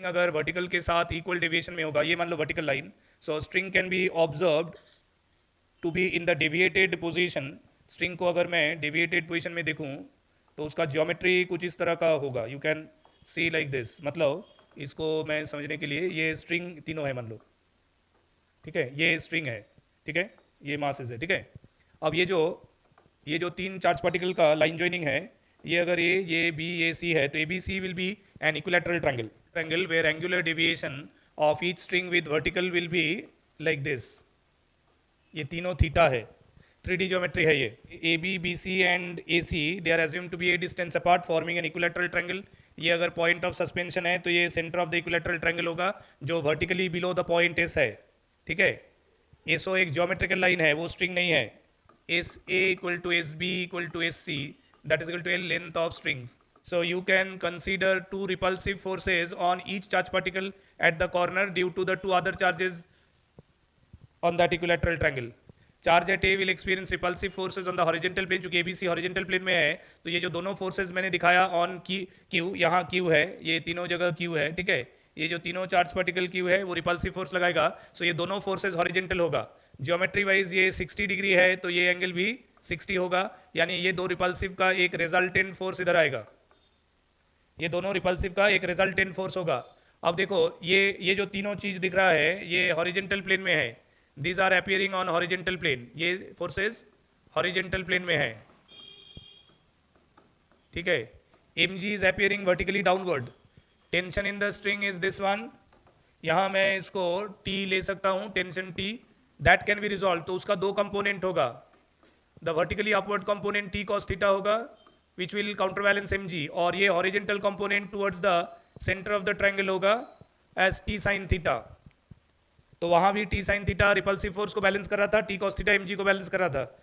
अगर वर्टिकल के साथ इक्वल डेविएशन में होगा, ये मान लो vertical line, so string can be observed to be in the deviated position. String को अगर मैं डेविएटेड पोजीशन में देखूं तो उसका ज्योमेट्री कुछ इस तरह का होगा। You can see like this, मतलब इसको मैं समझने के लिए, ये स्ट्रिंग तीनों है मान लो, ठीक है, ये स्ट्रिंग है, ठीक है, ये मासेस है, ठीक है। अब ये जो तीन चार्ज पार्टिकल का लाइन ज्वाइनिंग है, ये अगर ये बी ए सी है, तो A B C will be an equilateral triangle where angular deviation of each string with vertical will be like this. ये तीनों थीटा है, 3D ज्योमेट्री है ये। A B B C and A C they are assume to be a distance apart forming an equilateral triangle. ये अगर point of suspension है तो ये centre of the equilateral triangle होगा जो vertically below the point S है, ठीक है। एसओ एक ज्योमेट्रिकल लाइन है, वो स्ट्रिंग नहीं है। S A equal to S B equal to S C, that is equal to a length of strings. So you can consider two repulsive forces on each charge particle at the corner due to the two other charges on that equilateral triangle. Charge at A will experience repulsive forces on the horizontal plane, चूंकि ABC horizontal plane में है, तो ये जो दोनों forces मैंने दिखाया on Q, यहाँ Q है, ये तीनों जगह Q है, ठीक है। ये जो तीनों चार्ज पार्टिकल Q है वो रिपल्सिव फोर्स लगाएगा, सो ये दोनों फोर्सेज हॉरिजेंटल होगा। ज्योमेट्री वाइज ये 60 डिग्री है, तो ये एंगल भी 60 होगा, यानी ये दो रिपल्सिव का एक रिजल्टेंट फोर्स इधर आएगा, ये दोनों रिपल्सिव का एक रिजल्टेंट फोर्स होगा। अब देखो ये जो तीनों चीज दिख रहा है ये हॉरिजेंटल प्लेन में है, these are appearing on horizontal plane, ये फोर्सेस हॉरिजेंटल प्लेन में है, ठीक है। mg is appearing vertically downward, tension in the string is this one, यहां मैं इसको t ले सकता हूं, tension t, that can be resolve. तो उसका दो कंपोनेंट होगा, the vertically upward component t cos theta होगा which will counterbalance mg, और ये horizontal component towards the center of the triangle होगा as t sin थीटा। तो वहां भी t sin theta repulsive force को बैलेंस कर रहा था, t cos थीटा mg को बैलेंस कर रहा था।